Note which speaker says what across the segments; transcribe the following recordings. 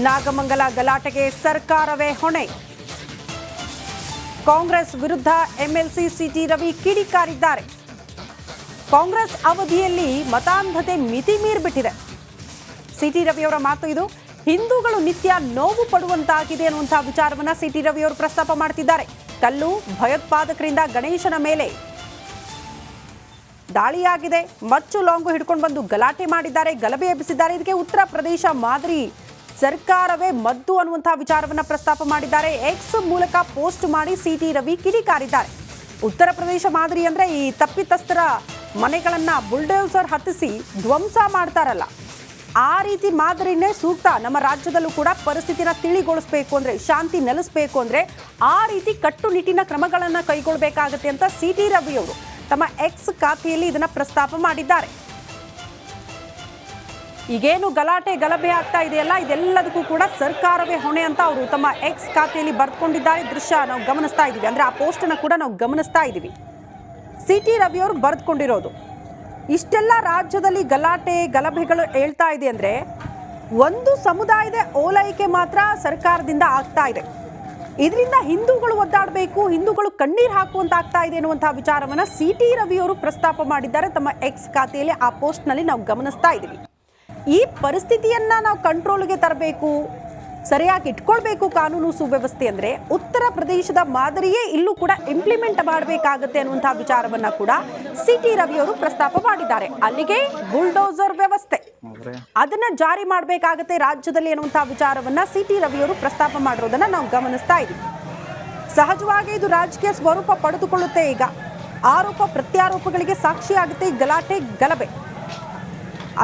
Speaker 1: ನಾಗಮಂಗಲ ಗಲಾಟೆಗೆ ಸರ್ಕಾರವೇ ಹೊಣೆ. ಕಾಂಗ್ರೆಸ್ ವಿರುದ್ಧ ಎಂಎಲ್ಸಿ ಸಿಟಿ ರವಿ ಕಿಡಿಕಾರಿದ್ದಾರೆ. ಕಾಂಗ್ರೆಸ್ ಅವಧಿಯಲ್ಲಿ ಮತಾಂಧತೆ ಮಿತಿ ಮೀರಿಬಿಟ್ಟಿದೆ. ಸಿಟಿ ರವಿಯವರ ಮಾತು ಇದು. ಹಿಂದೂಗಳು ನಿತ್ಯ ನೋವು ಪಡುವಂತಾಗಿದೆ ಅನ್ನುವಂತಹ ವಿಚಾರವನ್ನ ಸಿಟಿ ರವಿಯವರು ಪ್ರಸ್ತಾಪ ಮಾಡ್ತಿದ್ದಾರೆ. ಕಲ್ಲು ಭಯೋತ್ಪಾದಕರಿಂದ ಗಣೇಶನ ಮೇಲೆ ದಾಳಿಯಾಗಿದೆ. ಮಚ್ಚು ಲಾಂಗು ಹಿಡ್ಕೊಂಡು ಬಂದು ಗಲಾಟೆ ಮಾಡಿದ್ದಾರೆ, ಗಲಭೆ ಎಬ್ಬಿಸಿದ್ದಾರೆ. ಇದಕ್ಕೆ ಉತ್ತರ ಪ್ರದೇಶ ಮಾದರಿ ಸರ್ಕಾರವೇ ಮದ್ದು ಅನ್ನುವಂತಹ ವಿಚಾರವನ್ನ ಪ್ರಸ್ತಾಪ ಮಾಡಿದ್ದಾರೆ. ಎಕ್ಸ್ ಮೂಲಕ ಪೋಸ್ಟ್ ಮಾಡಿ ಸಿಟಿ ರವಿ ಕಿಡಿಕಾರಿದ್ದಾರೆ. ಉತ್ತರ ಪ್ರದೇಶ ಮಾದರಿ ಅಂದ್ರೆ ಈ ತಪ್ಪಿತಸ್ಥರ ಮನೆಗಳನ್ನ ಬುಲ್ಡೋಸರ್ ಹತ್ತಿಸಿ ಧ್ವಂಸ ಮಾಡ್ತಾರಲ್ಲ, ಆ ರೀತಿ ಮಾದರಿನೇ ಸೂಕ್ತ. ನಮ್ಮ ರಾಜ್ಯದಲ್ಲೂ ಕೂಡ ಪರಿಸ್ಥಿತಿನ ತಿಳಿಗೊಳಿಸಬೇಕು ಅಂದ್ರೆ, ಶಾಂತಿ ನೆಲೆಸಬೇಕು ಅಂದ್ರೆ ಆ ರೀತಿ ಕಟ್ಟುನಿಟ್ಟಿನ ಕ್ರಮಗಳನ್ನ ಕೈಗೊಳ್ಳಬೇಕಾಗತ್ತೆ ಅಂತ ಸಿಟಿ ರವಿ ಅವರು ತಮ್ಮ ಎಕ್ಸ್ ಖಾತೆಯಲ್ಲಿ ಇದನ್ನ ಪ್ರಸ್ತಾಪ ಮಾಡಿದ್ದಾರೆ. ಈಗೇನು ಗಲಾಟೆ ಗಲಭೆ ಆಗ್ತಾ ಇದೆಯಲ್ಲ, ಇದೆಲ್ಲದಕ್ಕೂ ಕೂಡ ಸರ್ಕಾರವೇ ಹೊಣೆ ಅಂತ ಅವರು ತಮ್ಮ ಎಕ್ಸ್ ಖಾತೆಯಲ್ಲಿ ಬರೆದುಕೊಂಡಿದ್ದಾರೆ. ದೃಶ್ಯ ನಾವು ಗಮನಿಸ್ತಾ ಇದೀವಿ, ಅಂದ್ರೆ ಆ ಪೋಸ್ಟ್ ಅನ್ನ ಕೂಡ ನಾವು ಗಮನಿಸ್ತಾ ಇದೀವಿ. ಸಿಟಿ ರವಿ ಅವರು ಬರೆದುಕೊಂಡಿರೋದು. ಇಷ್ಟೆಲ್ಲ ರಾಜ್ಯದಲ್ಲಿ ಗಲಾಟೆ ಗಲಭೆಗಳು ಹೇಳ್ತಾ ಇದೆ ಅಂದ್ರೆ ಒಂದು ಸಮುದಾಯದ ಓಲೈಕೆ ಮಾತ್ರ ಸರ್ಕಾರದಿಂದ ಆಗ್ತಾ ಇದೆ. ಇದರಿಂದ ಹಿಂದೂಗಳು ಒದ್ದಾಡಬೇಕು, ಹಿಂದೂಗಳು ಕಣ್ಣೀರು ಹಾಕುವಂತ ಆಗ್ತಾ ಇದೆ ಅನ್ನುವಂತಹ ವಿಚಾರವನ್ನ ಸಿಟಿ ರವಿ ಅವರು ಪ್ರಸ್ತಾಪ ಮಾಡಿದ್ದಾರೆ ತಮ್ಮ ಎಕ್ಸ್ ಖಾತೆಯಲ್ಲಿ. ಆ ಪೋಸ್ಟ್ ನಲ್ಲಿ ನಾವು ಗಮನಿಸ್ತಾ ಇದ್ದೀವಿ. ಈ ಪರಿಸ್ಥಿತಿಯನ್ನ ನಾವು ಕಂಟ್ರೋಲ್ಗೆ ತರಬೇಕು, ಸರಿಯಾಗಿ ಇಟ್ಕೊಳ್ಬೇಕು ಕಾನೂನು ಸುವ್ಯವಸ್ಥೆ ಅಂದ್ರೆ ಉತ್ತರ ಪ್ರದೇಶದ ಮಾದರಿಯೇ ಇಲ್ಲೂ ಕೂಡ ಇಂಪ್ಲಿಮೆಂಟ್ ಮಾಡಬೇಕಾಗತ್ತೆ ಅನ್ನುವಂತಹ ವಿಚಾರವನ್ನ ಕೂಡ ಸಿಟಿ ರವಿ ಅವರು ಪ್ರಸ್ತಾಪ ಮಾಡಿದ್ದಾರೆ. ಅಲ್ಲಿಗೆ ಬುಲ್ಡೋಸರ್ ವ್ಯವಸ್ಥೆ ಅದನ್ನ ಜಾರಿ ಮಾಡಬೇಕಾಗತ್ತೆ ರಾಜ್ಯದಲ್ಲಿ ಅನ್ನುವಂತಹ ವಿಚಾರವನ್ನ ಸಿಟಿ ರವಿ ಅವರು ಪ್ರಸ್ತಾಪ ಮಾಡಿರೋದನ್ನ ನಾವು ಗಮನಿಸ್ತಾ ಇದ್ದೀವಿ. ಸಹಜವಾಗಿ ಇದು ರಾಜಕೀಯ ಸ್ವರೂಪ ಪಡೆದುಕೊಳ್ಳುತ್ತೆ. ಈಗ ಆರೋಪ ಪ್ರತ್ಯಾರೋಪಗಳಿಗೆ ಸಾಕ್ಷಿಯಾಗುತ್ತೆ ಗಲಾಟೆ ಗಲಭೆ.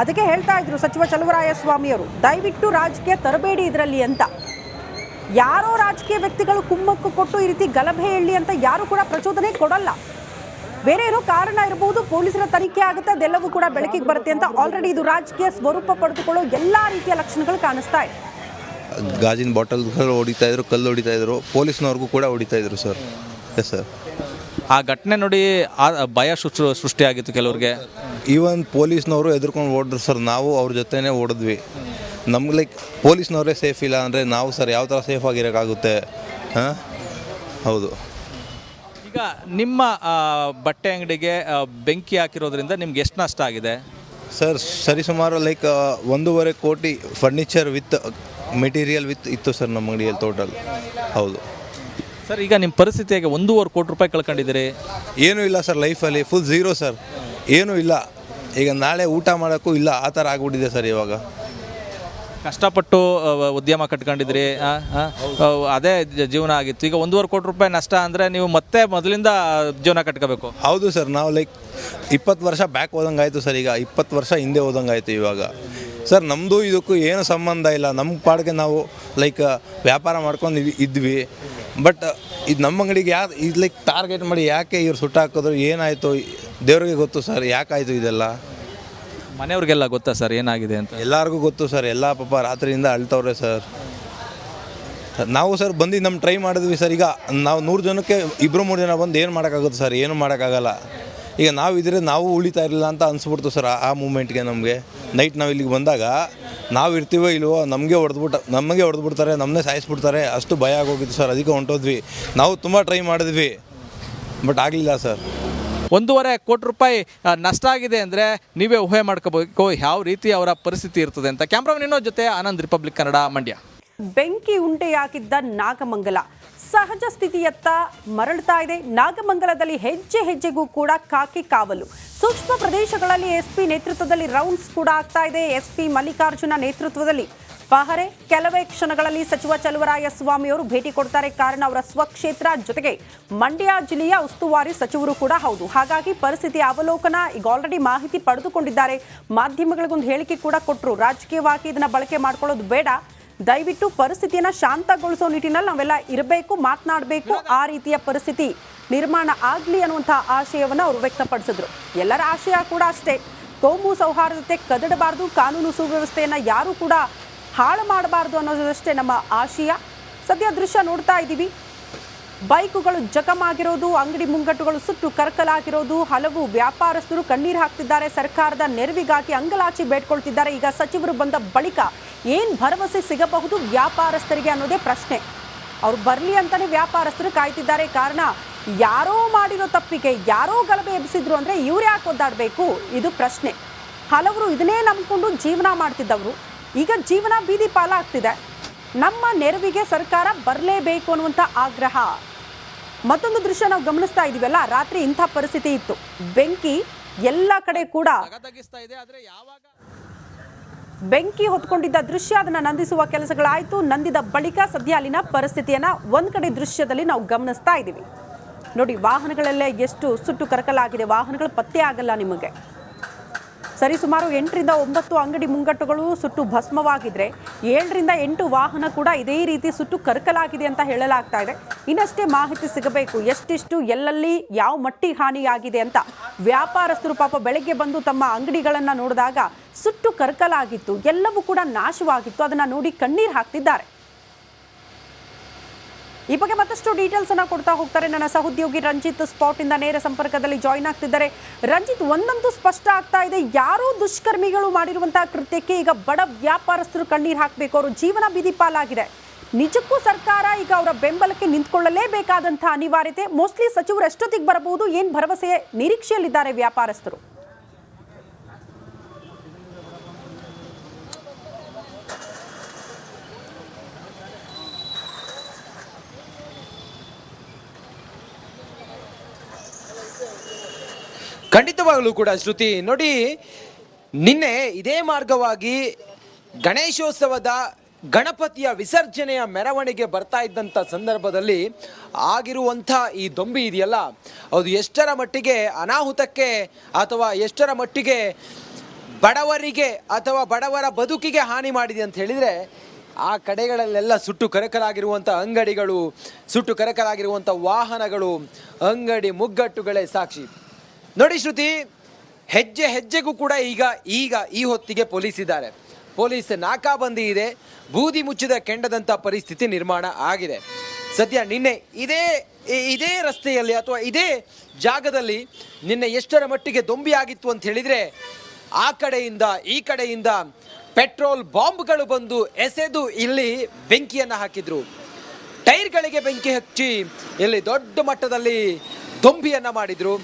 Speaker 1: ಅದಕ್ಕೆ ಹೇಳ್ತಾ ಇದ್ರು ಸಚಿವ ಚಲುವರಾಯಸ್ವಾಮಿ ಅವರು, ದಯವಿಟ್ಟು ರಾಜಕೀಯ ತರಬೇಡಿ ಇದರಲ್ಲಿ ಅಂತ. ಯಾರೋ ರಾಜಕೀಯ ವ್ಯಕ್ತಿಗಳು ಕುಮ್ಮಕ್ಕು ಕೊಟ್ಟು ಈ ರೀತಿ ಗಲಭೆ ಹೇಳಿ ಅಂತ ಯಾರು ಕೂಡ ಪ್ರಚೋದನೆ ಕೊಡಲ್ಲ. ಬೇರೆ ಏನೋ ಕಾರಣ ಇರಬಹುದು, ಪೊಲೀಸರ ತನಿಖೆ ಆಗುತ್ತೆ, ಅದೆಲ್ಲವೂ ಕೂಡ ಬೆಳಕಿಗೆ ಬರುತ್ತೆ ಅಂತ. ಆಲ್ರೆಡಿ ಇದು ರಾಜಕೀಯ ಸ್ವರೂಪ ಪಡೆದುಕೊಳ್ಳೋ ಎಲ್ಲಾ ರೀತಿಯ ಲಕ್ಷಣಗಳು ಕಾಣಿಸ್ತಾ ಇದೆ.
Speaker 2: ಗಾಜಿನ ಬಾಟಲ್ಗಳು ಹೊಡಿತಾ ಇದ್ರು, ಕಲ್ಲು ಹೊಡಿತಾ ಇದ್ರು, ಪೊಲೀಸ್ನವ್ರಿಗೂ ಕೂಡ ಹೊಡಿತಾ ಇದ್ರು ಸರ್. Yes sir.
Speaker 3: ಆ ಘಟನೆ ನೋಡಿ ಭಯ ಸೃಷ್ಟಿಯಾಗಿತ್ತು ಕೆಲವ್ರಿಗೆ.
Speaker 2: ಈವನ್ ಪೊಲೀಸ್ನವರು ಎದುರ್ಕೊಂಡು ಓಡಿದ್ರು ಸರ್. ನಾವು ಅವ್ರ ಜೊತೆನೇ ಓಡಿದ್ವಿ. ನಮ್ಗೆ ಲೈಕ್ ಪೊಲೀಸ್ನವರೇ ಸೇಫ್ ಇಲ್ಲ ಅಂದರೆ ನಾವು ಸರ್ ಯಾವ ಥರ ಸೇಫ್ ಆಗಿರೋಕ್ಕಾಗುತ್ತೆ? ಹಾಂ, ಹೌದು.
Speaker 3: ಈಗ ನಿಮ್ಮ ಬಟ್ಟೆ ಅಂಗಡಿಗೆ ಬೆಂಕಿ ಹಾಕಿರೋದ್ರಿಂದ ನಿಮ್ಗೆ ಎಷ್ಟು ನಷ್ಟ ಆಗಿದೆ
Speaker 2: ಸರ್? ಸರಿಸುಮಾರು ಲೈಕ್ 1.5 ಕೋಟಿ ಫರ್ನಿಚರ್ ವಿತ್ ಮೆಟೀರಿಯಲ್ ವಿತ್ ಇತ್ತು ಸರ್ ನಮ್ಮ ಅಂಗಡಿಯಲ್ಲಿ ಟೋಟಲ್. ಹೌದು
Speaker 3: ಸರ್. ಈಗ ನಿಮ್ಮ ಪರಿಸ್ಥಿತಿ ಹೇಗೆ? 1.5 ಕೋಟಿ ರೂಪಾಯಿ ಕಳ್ಕೊಂಡಿದ್ದೀರಿ.
Speaker 2: ಏನೂ ಇಲ್ಲ ಸರ್ ಲೈಫಲ್ಲಿ, ಫುಲ್ ಝೀರೋ ಸರ್. ಏನೂ ಇಲ್ಲ. ಈಗ ನಾಳೆ ಊಟ ಮಾಡೋಕ್ಕೂ ಇಲ್ಲ, ಆ ಥರ ಆಗ್ಬಿಟ್ಟಿದೆ ಸರ್. ಇವಾಗ
Speaker 3: ಕಷ್ಟಪಟ್ಟು ಉದ್ಯಮ ಕಟ್ಕೊಂಡಿದ್ರಿ, ಅದೇ ಜೀವನ ಆಗಿತ್ತು. ಈಗ 1.5 ಕೋಟಿ ರೂಪಾಯಿ ನಷ್ಟ ಅಂದರೆ ನೀವು ಮತ್ತೆ ಮೊದಲಿಂದ ಜೀವನ ಕಟ್ಕೋಬೇಕು.
Speaker 2: ಹೌದು ಸರ್. ನಾವು ಲೈಕ್ 20 ವರ್ಷ ಬ್ಯಾಕ್ ಹೋದಂಗೆ ಆಯಿತು ಸರ್. ಈಗ 20 ವರ್ಷ ಹಿಂದೆ ಹೋದಂಗೆ ಆಯಿತು ಇವಾಗ ಸರ್. ನಮ್ಮದು ಇದಕ್ಕೂ ಏನು ಸಂಬಂಧ ಇಲ್ಲ. ನಮ್ಮ ಪಾಡಿಗೆ ನಾವು ಲೈಕ್ ವ್ಯಾಪಾರ ಮಾಡ್ಕೊಂಡು ಇದ್ವಿ. ಬಟ್ ಇದು ನಮ್ಮ ಅಂಗಡಿಗೆ ಇದು ಲೈಕ್ ಟಾರ್ಗೆಟ್ ಮಾಡಿ ಯಾಕೆ ಇವ್ರು ಸುಟ್ಟಾಕಿದ್ರು, ಏನಾಯಿತು ದೇವ್ರಿಗೆ ಗೊತ್ತು ಸರ್. ಯಾಕಾಯಿತು ಇದೆಲ್ಲ?
Speaker 3: ಮನೆಯವ್ರಿಗೆಲ್ಲ ಗೊತ್ತಾ ಸರ್ ಏನಾಗಿದೆ ಅಂತ?
Speaker 2: ಎಲ್ಲರಿಗೂ ಗೊತ್ತು ಸರ್. ಎಲ್ಲ ಪಾಪ ರಾತ್ರಿಯಿಂದ ಅಳ್ತವ್ರೆ ಸರ್. ನಾವು ಸರ್ ಬಂದು ನಮ್ಮ ಟ್ರೈ ಮಾಡಿದ್ವಿ ಸರ್. ಈಗ ನಾವು 100 ಜನಕ್ಕೆ 2-3 ಜನ ಬಂದು ಏನು ಮಾಡೋಕ್ಕಾಗುತ್ತೆ ಸರ್? ಏನು ಮಾಡೋಕ್ಕಾಗಲ್ಲ. ಈಗ ನಾವು ಇದ್ರೆ ನಾವು ಉಳಿತಾ ಇರಲಿಲ್ಲ ಅಂತ ಅನಿಸ್ಬಿಡ್ತು ಸರ್. ಆ ಮೂಮೆಂಟ್ಗೆ ನಮಗೆ ನೈಟ್ ನಾವು ಇಲ್ಲಿಗೆ ಬಂದಾಗ ನಾವು ಇರ್ತೀವೋ ಇಲ್ವೋ ನಮಗೆ ಹೊಡೆದ್ಬಿಡ್ತಾರೆ, ನಮ್ಮನ್ನೇ ಸಾಯಿಸ್ಬಿಡ್ತಾರೆ, ಅಷ್ಟು ಭಯ ಆಗೋಗಿತ್ತು ಸರ್. ಅದಕ್ಕೆ ಹೊಂಟೋದ್ವಿ. ನಾವು ತುಂಬ ಟ್ರೈ ಮಾಡಿದ್ವಿ, ಬಟ್ ಆಗಲಿಲ್ಲ ಸರ್.
Speaker 3: 1.5 ಕೋಟಿ ರೂಪಾಯಿ ನಷ್ಟ ಆಗಿದೆ ಅಂದರೆ ನೀವೇ ಊಹೆ ಮಾಡ್ಕೋಬೇಕು ಯಾವ ರೀತಿ ಅವರ ಪರಿಸ್ಥಿತಿ ಇರ್ತದೆ ಅಂತ. ಕ್ಯಾಮ್ರಾಮನ್ ವಿನೋದ್ ಜೊತೆ ಆನಂದ್, ರಿಪಬ್ಲಿಕ್ ಕನ್ನಡ, ಮಂಡ್ಯ.
Speaker 1: ಬೆಂಕಿ ಉಂಟೆಯಾಗಿದ್ದ ನಾಗಮಂಗಲ ಸಹಜ ಸ್ಥಿತಿಯತ್ತ ಮರಳ್ತಾ ಇದೆ. ನಾಗಮಂಗಲದಲ್ಲಿ ಹೆಜ್ಜೆ ಹೆಜ್ಜೆಗೂ ಕೂಡ ಖಾಕಿ ಕಾವಲು. ಸೂಕ್ಷ್ಮ ಪ್ರದೇಶಗಳಲ್ಲಿ ಎಸ್ಪಿ ನೇತೃತ್ವದಲ್ಲಿ ರೌಂಡ್ಸ್ ಕೂಡ ಆಗ್ತಾ ಇದೆ. ಎಸ್ಪಿ ಮಲ್ಲಿಕಾರ್ಜುನ ನೇತೃತ್ವದಲ್ಲಿ ಪಹರೆ. ಕೆಲವೇ ಕ್ಷಣಗಳಲ್ಲಿ ಸಚಿವ ಚಲುವರಾಯಸ್ವಾಮಿ ಅವರು ಭೇಟಿ ಕೊಡ್ತಾರೆ. ಕಾರಣ ಅವರ ಸ್ವಕ್ಷೇತ್ರ, ಜೊತೆಗೆ ಮಂಡ್ಯ ಜಿಲ್ಲೆಯ ಉಸ್ತುವಾರಿ ಸಚಿವರು ಕೂಡ ಹೌದು. ಹಾಗಾಗಿ ಪರಿಸ್ಥಿತಿಯ ಅವಲೋಕನ ಈಗ ಆಲ್ರೆಡಿ ಮಾಹಿತಿ ಪಡೆದುಕೊಂಡಿದ್ದಾರೆ. ಮಾಧ್ಯಮಗಳಿಗೊಂದು ಹೇಳಿಕೆ ಕೂಡ ಕೊಟ್ಟರು, ರಾಜಕೀಯವಾಗಿ ಇದನ್ನ ಬಳಕೆ ಮಾಡ್ಕೊಳ್ಳೋದು ಬೇಡ, ದಯವಿಟ್ಟು ಪರಿಸ್ಥಿತಿಯನ್ನ ಶಾಂತಗೊಳಿಸೋ ನಿಟ್ಟಿನಲ್ಲಿ ನಾವೆಲ್ಲ ಇರಬೇಕು, ಮಾತನಾಡಬೇಕು, ಆ ರೀತಿಯ ಪರಿಸ್ಥಿತಿ ನಿರ್ಮಾಣ ಆಗಲಿ ಅನ್ನುವಂತಹ ಆಶಯವನ್ನು ಅವರು ವ್ಯಕ್ತಪಡಿಸಿದ್ರು. ಎಲ್ಲರ ಆಶಯ ಕೂಡ ಅಷ್ಟೇ, ಕೋಮು ಸೌಹಾರ್ದತೆ ಕದಡಬಾರದು, ಕಾನೂನು ಸುವ್ಯವಸ್ಥೆಯನ್ನ ಯಾರು ಕೂಡ ಹಾಳು ಮಾಡಬಾರದು ಅನ್ನೋದಷ್ಟೇ ನಮ್ಮ ಆಶಯ. ಸದ್ಯ ದೃಶ್ಯ ನೋಡ್ತಾ ಇದ್ದೀವಿ. ಬೈಕುಗಳು ಜಖಮಾಗಿರೋದು, ಅಂಗಡಿ ಮುಂಗಟ್ಟುಗಳು ಸುಟ್ಟು ಕರಕಲಾಗಿರೋದು, ಹಲವು ವ್ಯಾಪಾರಸ್ಥರು ಕಣ್ಣೀರು ಹಾಕ್ತಿದ್ದಾರೆ. ಸರ್ಕಾರದ ನೆರವಿಗಾಗಿ ಅಂಗಲಾಚಿ ಬೇಡ್ಕೊಳ್ತಿದ್ದಾರೆ. ಈಗ ಸಚಿವರು ಬಂದ ಬಳಿಕ ಏನ್ ಭರವಸೆ ಸಿಗಬಹುದು ವ್ಯಾಪಾರಸ್ಥರಿಗೆ ಅನ್ನೋದೇ ಪ್ರಶ್ನೆ. ಅವ್ರು ಬರಲಿ ಅಂತಾನೆ ವ್ಯಾಪಾರಸ್ಥರು ಕಾಯ್ತಿದ್ದಾರೆ. ಕಾರಣ ಯಾರೋ ಮಾಡಿರೋ ತಪ್ಪಿಗೆ ಯಾರೋ ಗಲಭೆ ಎಬ್ಬಿಸಿದ್ರು ಅಂದ್ರೆ ಇವ್ರು ಯಾಕೆ ಒದ್ದಾಡಬೇಕು, ಇದು ಪ್ರಶ್ನೆ. ಹಲವರು ಇದನ್ನೇ ನಂಬಿಕೊಂಡು ಜೀವನ ಮಾಡ್ತಿದ್ದವರು ಈಗ ಜೀವನ ಬೀದಿ ಪಾಲಾಗ್ತಿದೆ. ನಮ್ಮ ನೆರವಿಗೆ ಸರ್ಕಾರ ಬರಲೇಬೇಕು ಅನ್ನುವಂಥ ಆಗ್ರಹ. ಮತ್ತೊಂದು ದೃಶ್ಯ ನಾವು ಗಮನಿಸ್ತಾ ಇದೀವಲ್ಲ, ರಾತ್ರಿ ಇಂಥ ಪರಿಸ್ಥಿತಿ ಇತ್ತು. ಬೆಂಕಿ ಎಲ್ಲ ಕಡೆ ಕೂಡ ಬೆಂಕಿ ಹೊತ್ಕೊಂಡಿದ್ದ ದೃಶ್ಯ, ಅದನ್ನ ನಂದಿಸುವ ಕೆಲಸಗಳಾಯ್ತು. ನಂದಿದ ಬಳಿಕ ಸದ್ಯ ಅಲ್ಲಿನ ಪರಿಸ್ಥಿತಿಯನ್ನ ಒಂದ್ ಕಡೆ ದೃಶ್ಯದಲ್ಲಿ ನಾವು ಗಮನಿಸ್ತಾ ಇದ್ದೀವಿ. ನೋಡಿ, ವಾಹನಗಳಲ್ಲೇ ಎಷ್ಟು ಸುಟ್ಟು ಕರಕಲಾಗಿದೆ. ವಾಹನಗಳು ಪತ್ತೆ ಆಗಲ್ಲ ನಿಮಗೆ. ಸರಿ ಸುಮಾರು 8 ರಿಂದ 9 ಅಂಗಡಿ ಮುಂಗಟ್ಟುಗಳು ಸುಟ್ಟು ಭಸ್ಮವಾಗಿದ್ರೆ 7 ರಿಂದ 8 ವಾಹನ ಕೂಡ ಇದೇ ರೀತಿ ಸುಟ್ಟು ಕರಕಲಾಗಿದೆ ಅಂತ ಹೇಳಲಾಗ್ತಾ ಇದೆ. ಇನ್ನಷ್ಟೇ ಮಾಹಿತಿ ಸಿಗಬೇಕು, ಎಷ್ಟೆಷ್ಟು ಎಲ್ಲೆಲ್ಲಿ ಯಾವ ಮಟ್ಟಿಗೆ ಹಾನಿಯಾಗಿದೆ ಅಂತ. ವ್ಯಾಪಾರಸ್ಥರು ಪಾಪ ಬೆಳಗ್ಗೆ ಬಂದು ತಮ್ಮ ಅಂಗಡಿಗಳನ್ನು ನೋಡಿದಾಗ ಸುಟ್ಟು ಕರಕಲಾಗಿತ್ತು, ಎಲ್ಲವೂ ಕೂಡ ನಾಶವಾಗಿತ್ತು. ಅದನ್ನ ನೋಡಿ ಕಣ್ಣೀರು ಹಾಕ್ತಿದ್ದಾರೆ. ಈ ಬಗ್ಗೆ ಮತ್ತಷ್ಟು ಡೀಟೇಲ್ಸ್ ಅನ್ನ ಕೊಡ್ತಾ ಹೋಗ್ತಾರೆ ನನ್ನ ಸಹೋದ್ಯೋಗಿ ರಂಜಿತ್. ಸ್ಪಾಟ್ ಇಂದ ನೇರ ಸಂಪರ್ಕದಲ್ಲಿ ಜಾಯಿನ್ ಆಗ್ತಿದ್ದಾರೆ. ರಂಜಿತ್, ಒಂದಂತೂ ಸ್ಪಷ್ಟ ಆಗ್ತಾ ಇದೆ, ಯಾರೋ ದುಷ್ಕರ್ಮಿಗಳು ಮಾಡಿರುವಂತಹ ಕೃತ್ಯಕ್ಕೆ ಈಗ ಬಡ ವ್ಯಾಪಾರಸ್ಥರು ಕಣ್ಣೀರು ಹಾಕಬೇಕು. ಅವರು ಜೀವನ ಬೀದಿ ಪಾಲಾಗಿದೆ. ನಿಜಕ್ಕೂ ಸರ್ಕಾರ ಈಗ ಅವರ ಬೆಂಬಲಕ್ಕೆ ನಿಂತ್ಕೊಳ್ಳಲೇಬೇಕಾದಂತಹ ಅನಿವಾರ್ಯತೆ. ಮೋಸ್ಟ್ಲಿ ಸಚಿವರು ಎಷ್ಟೊತ್ತಿಗೆ ಬರಬಹುದು, ಏನ್ ಭರವಸೆ ನಿರೀಕ್ಷೆಯಲ್ಲಿದ್ದಾರೆ ವ್ಯಾಪಾರಸ್ಥರು?
Speaker 4: ಖಂಡಿತವಾಗಲೂ ಕೂಡ ಶ್ರುತಿ, ನೋಡಿ ನಿನ್ನೆ ಇದೇ ಮಾರ್ಗವಾಗಿ ಗಣೇಶೋತ್ಸವದ ಗಣಪತಿಯ ವಿಸರ್ಜನೆಯ ಮೆರವಣಿಗೆ ಬರ್ತಾ ಇದ್ದಂಥ ಸಂದರ್ಭದಲ್ಲಿ ಆಗಿರುವಂಥ ಈ ದೊಂಬಿ ಇದೆಯಲ್ಲ, ಅದು ಎಷ್ಟರ ಮಟ್ಟಿಗೆ ಅನಾಹುತಕ್ಕೆ ಅಥವಾ ಎಷ್ಟರ ಮಟ್ಟಿಗೆ ಬಡವರಿಗೆ ಅಥವಾ ಬಡವರ ಬದುಕಿಗೆ ಹಾನಿ ಮಾಡಿದೆ ಅಂತ ಹೇಳಿದರೆ, ಆ ಕಡೆಗಳಲ್ಲೆಲ್ಲ ಸುಟ್ಟು ಕರಕಲಾಗಿರುವಂಥ ಅಂಗಡಿಗಳು, ಸುಟ್ಟು ಕರಕಲಾಗಿರುವಂಥ ವಾಹನಗಳು, ಅಂಗಡಿ ಮುಗ್ಗಟ್ಟುಗಳೇ ಸಾಕ್ಷಿ. ನೋಡಿ ಶ್ರುತಿ, ಹೆಜ್ಜೆ ಹೆಜ್ಜೆಗೂ ಕೂಡ ಈಗ ಈ ಹೊತ್ತಿಗೆ ಪೊಲೀಸ್ ಇದ್ದಾರೆ. ಪೊಲೀಸ್ ನಾಕಾಬಂದಿ ಇದೆ. ಬೂದಿ ಮುಚ್ಚಿದ ಕೆಂಡದಂಥ ಪರಿಸ್ಥಿತಿ ನಿರ್ಮಾಣ ಆಗಿದೆ. ಸದ್ಯ ನಿನ್ನೆ ಇದೇ ರಸ್ತೆಯಲ್ಲಿ ಅಥವಾ ಇದೇ ಜಾಗದಲ್ಲಿ ನಿನ್ನೆ ಎಷ್ಟರ ಮಟ್ಟಿಗೆ ದೊಂಬಿ ಆಗಿತ್ತು ಅಂತ ಹೇಳಿದರೆ, ಆ ಕಡೆಯಿಂದ ಈ ಕಡೆಯಿಂದ ಪೆಟ್ರೋಲ್ ಬಾಂಬ್ಗಳು ಬಂದು ಎಸೆದು ಇಲ್ಲಿ ಬೆಂಕಿಯನ್ನು ಹಾಕಿದ್ರು. ಟೈರ್ಗಳಿಗೆ ಬೆಂಕಿ ಹಚ್ಚಿ ಇಲ್ಲಿ ದೊಡ್ಡ ಮಟ್ಟದಲ್ಲಿ ದೊಂಬಿಯನ್ನು ಮಾಡಿದ್ರು.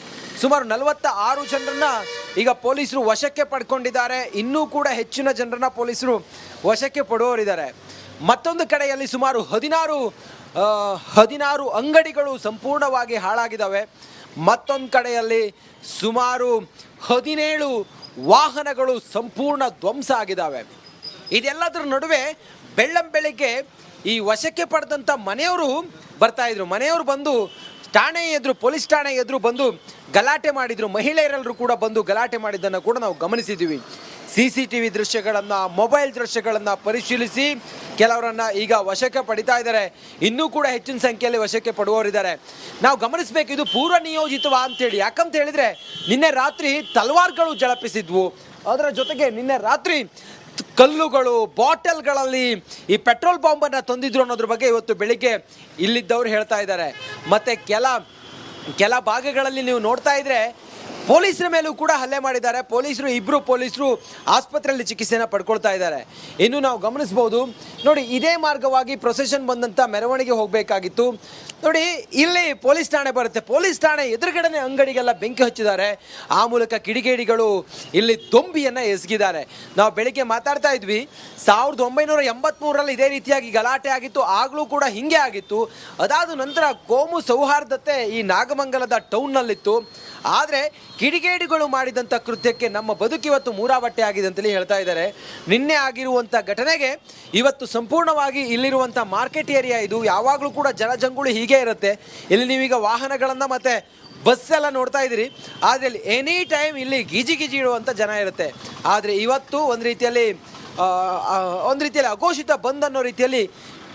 Speaker 4: ಸುಮಾರು 46 ಜನರನ್ನ ಈಗ ಪೊಲೀಸರು ವಶಕ್ಕೆ ಪಡ್ಕೊಂಡಿದ್ದಾರೆ. ಇನ್ನೂ ಕೂಡ ಹೆಚ್ಚಿನ ಜನರನ್ನ ಪೊಲೀಸರು ವಶಕ್ಕೆ ಪಡುವವರಿದ್ದಾರೆ. ಮತ್ತೊಂದು ಕಡೆಯಲ್ಲಿ ಸುಮಾರು 16 ಅಂಗಡಿಗಳು ಸಂಪೂರ್ಣವಾಗಿ ಹಾಳಾಗಿದ್ದಾವೆ. ಮತ್ತೊಂದು ಕಡೆಯಲ್ಲಿ ಸುಮಾರು 17 ವಾಹನಗಳು ಸಂಪೂರ್ಣ ಧ್ವಂಸ ಆಗಿದ್ದಾವೆ. ಇದೆಲ್ಲದರ ನಡುವೆ ಬೆಳ್ಳಂಬೆಳಿಗ್ಗೆ ಈ ವಶಕ್ಕೆ ಪಡೆದಂಥ ಮನೆಯವರು ಬರ್ತಾ ಇದ್ರು. ಮನೆಯವರು ಬಂದು ಠಾಣೆ ಎದುರು, ಪೊಲೀಸ್ ಠಾಣೆ ಎದುರು ಬಂದು ಗಲಾಟೆ ಮಾಡಿದ್ರು. ಮಹಿಳೆಯರೆಲ್ಲರೂ ಕೂಡ ಬಂದು ಗಲಾಟೆ ಮಾಡಿದ್ದನ್ನು ಕೂಡ ನಾವು ಗಮನಿಸಿದ್ದೀವಿ. CCTV ದೃಶ್ಯಗಳನ್ನು, ಮೊಬೈಲ್ ದೃಶ್ಯಗಳನ್ನು ಪರಿಶೀಲಿಸಿ ಕೆಲವರನ್ನು ಈಗ ವಶಕ್ಕೆ ಪಡಿತಾ ಇದ್ದಾರೆ. ಇನ್ನೂ ಕೂಡ ಹೆಚ್ಚಿನ ಸಂಖ್ಯೆಯಲ್ಲಿ ವಶಕ್ಕೆ ಪಡುವವರಿದ್ದಾರೆ. ನಾವು ಗಮನಿಸಬೇಕು, ಇದು ಪೂರ್ವ ನಿಯೋಜಿತವಾ ಅಂತೇಳಿ. ಯಾಕಂತ ಹೇಳಿದರೆ ನಿನ್ನೆ ರಾತ್ರಿ ತಲವಾರ್ಗಳು ಝಳಪಿಸಿದ್ವು. ಅದರ ಜೊತೆಗೆ ನಿನ್ನೆ ರಾತ್ರಿ ಕಲ್ಲುಗಳು, ಬಾಟಲ್ಗಳಲ್ಲಿ ಈ ಪೆಟ್ರೋಲ್ ಬಾಂಬನ್ನು ತಂದಿದ್ರು ಅನ್ನೋದ್ರ ಬಗ್ಗೆ ಇವತ್ತು ಬೆಳಿಗ್ಗೆ ಇಲ್ಲಿದ್ದವರು ಹೇಳ್ತಾ ಇದ್ದಾರೆ. ಮತ್ತು ಕೆಲ ಭಾಗಗಳಲ್ಲಿ ನೀವು ನೋಡ್ತಾ ಇದ್ರೆ ಪೊಲೀಸರ ಮೇಲೂ ಕೂಡ ಹಲ್ಲೆ ಮಾಡಿದ್ದಾರೆ. ಇಬ್ಬರು ಪೊಲೀಸರು ಆಸ್ಪತ್ರೆಯಲ್ಲಿ ಚಿಕಿತ್ಸೆಯನ್ನು ಪಡ್ಕೊಳ್ತಾ ಇದ್ದಾರೆ. ಇನ್ನು ನಾವು ಗಮನಿಸ್ಬೋದು, ನೋಡಿ ಇದೇ ಮಾರ್ಗವಾಗಿ ಪ್ರೊಸೆಷನ್ ಬಂದಂಥ ಮೆರವಣಿಗೆ ಹೋಗಬೇಕಾಗಿತ್ತು. ನೋಡಿ ಇಲ್ಲಿ ಪೊಲೀಸ್ ಠಾಣೆ ಬರುತ್ತೆ. ಪೊಲೀಸ್ ಠಾಣೆ ಎದುರುಗಡೆನೆ ಅಂಗಡಿಗೆಲ್ಲ ಬೆಂಕಿ ಹಚ್ಚಿದ್ದಾರೆ. ಆ ಮೂಲಕ ಕಿಡಿಗೇಡಿಗಳು ಇಲ್ಲಿ ದೊಂಬಿಯನ್ನು ಎಸಗಿದ್ದಾರೆ. ನಾವು ಬೆಳಿಗ್ಗೆ ಮಾತಾಡ್ತಾ ಇದ್ವಿ, 1983ರಲ್ಲಿ ಇದೇ ರೀತಿಯಾಗಿ ಗಲಾಟೆ ಆಗಿತ್ತು. ಆಗಲೂ ಕೂಡ ಹಿಂಗೆ ಆಗಿತ್ತು. ಅದಾದ ನಂತರ ಕೋಮು ಸೌಹಾರ್ದತೆ ಈ ನಾಗಮಂಗಲದ ಟೌನ್ನಲ್ಲಿತ್ತು. ಆದರೆ ಕಿಡಿಗೇಡಿಗಳು ಮಾಡಿದಂಥ ಕೃತ್ಯಕ್ಕೆ ನಮ್ಮ ಬದುಕಿವತ್ತು ಮೂರಾಬಟ್ಟೆ ಆಗಿದೆ ಅಂತಲೇ ಹೇಳ್ತಾ ಇದ್ದಾರೆ. ನಿನ್ನೆ ಆಗಿರುವಂಥ ಘಟನೆಗೆ ಇವತ್ತು ಸಂಪೂರ್ಣವಾಗಿ ಇಲ್ಲಿರುವಂಥ ಮಾರ್ಕೆಟ್ ಏರಿಯಾ ಇದು. ಯಾವಾಗಲೂ ಕೂಡ ಜನಜಂಗುಳಿ ಹೀಗೆ ಇರುತ್ತೆ. ಇಲ್ಲಿ ನೀವೀಗ ವಾಹನಗಳನ್ನು ಮತ್ತು ಬಸ್ ಎಲ್ಲ ನೋಡ್ತಾ ಇದ್ದೀರಿ. ಆದರೆ ಇಲ್ಲಿ ಎನಿ ಟೈಮ್ ಇಲ್ಲಿ ಗೀಜಿ ಇಡುವಂಥ ಜನ ಇರುತ್ತೆ. ಆದರೆ ಇವತ್ತು ಒಂದು ರೀತಿಯಲ್ಲಿ ಅಘೋಷಿತ ಬಂದ್ ಅನ್ನೋ ರೀತಿಯಲ್ಲಿ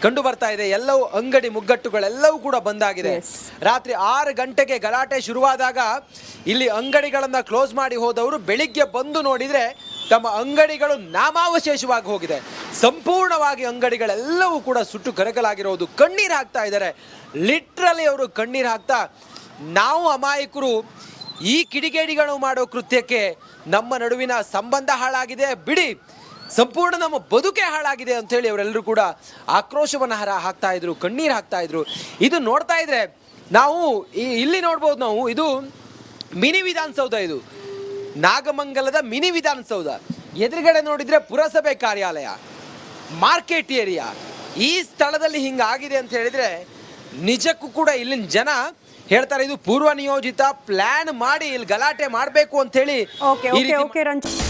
Speaker 4: ಕಂಡು ಬರ್ತಾ ಇದೆ. ಎಲ್ಲವೂ ಅಂಗಡಿ ಮುಗ್ಗಟ್ಟುಗಳೆಲ್ಲವೂ ಕೂಡ ಬಂದಾಗಿದೆ. ರಾತ್ರಿ 6 ಗಂಟೆಗೆ ಗಲಾಟೆ ಶುರುವಾದಾಗ ಇಲ್ಲಿ ಅಂಗಡಿಗಳನ್ನ ಕ್ಲೋಸ್ ಮಾಡಿ ಹೋದವರು ಬೆಳಿಗ್ಗೆ ಬಂದು ನೋಡಿದ್ರೆ ತಮ್ಮ ಅಂಗಡಿಗಳು ನಾಮಾವಶೇಷವಾಗಿ ಹೋಗಿದೆ. ಸಂಪೂರ್ಣವಾಗಿ ಅಂಗಡಿಗಳೆಲ್ಲವೂ ಕೂಡ ಸುಟ್ಟು ಕರಕಲಾಗಿರೋದು. ಕಣ್ಣೀರು ಹಾಕ್ತಾ ಇದ್ದಾರೆ. ಲಿಟ್ರಲಿ ಅವರು ಕಣ್ಣೀರು ಹಾಕ್ತಾ, ನಾವು ಅಮಾಯಕರು, ಈ ಕಿಡಿಗೇಡಿಗಳು ಮಾಡೋ ಕೃತ್ಯಕ್ಕೆ ನಮ್ಮ ನಡುವಿನ ಸಂಬಂಧ ಹಾಳಾಗಿದೆ, ಬಿಡಿ, ಸಂಪೂರ್ಣ ನಮ್ಮ ಬದುಕೆ ಹಾಳಾಗಿದೆ ಅಂತ ಹೇಳಿ ಅವರೆಲ್ಲರೂ ಕೂಡ ಆಕ್ರೋಶವನ್ನು ಹಾಕ್ತಾ ಇದ್ರು, ಕಣ್ಣೀರು ಹಾಕ್ತಾ ಇದ್ರು. ಇದು ನೋಡ್ತಾ ಇದ್ರೆ ನಾವು ಇಲ್ಲಿ ನೋಡ್ಬೋದು, ನಾವು ಇದು ಮಿನಿ ವಿಧಾನಸೌಧ, ಇದು ನಾಗಮಂಗಲದ ಮಿನಿ ವಿಧಾನಸೌಧ. ಎದುರುಗಡೆ ನೋಡಿದ್ರೆ ಪುರಸಭೆ ಕಾರ್ಯಾಲಯ, ಮಾರ್ಕೆಟ್ ಏರಿಯಾ. ಈ ಸ್ಥಳದಲ್ಲಿ ಹಿಂಗಾಗಿದೆ ಅಂತ ಹೇಳಿದ್ರೆ ನಿಜಕ್ಕೂ ಕೂಡ ಇಲ್ಲಿನ ಜನ ಹೇಳ್ತಾರೆ ಇದು ಪೂರ್ವ ನಿಯೋಜಿತ ಪ್ಲಾನ್ ಮಾಡಿ ಇಲ್ಲಿ ಗಲಾಟೆ ಮಾಡಬೇಕು ಅಂತ ಹೇಳಿ.
Speaker 1: ಓಕೆ ರಂಜಿತ್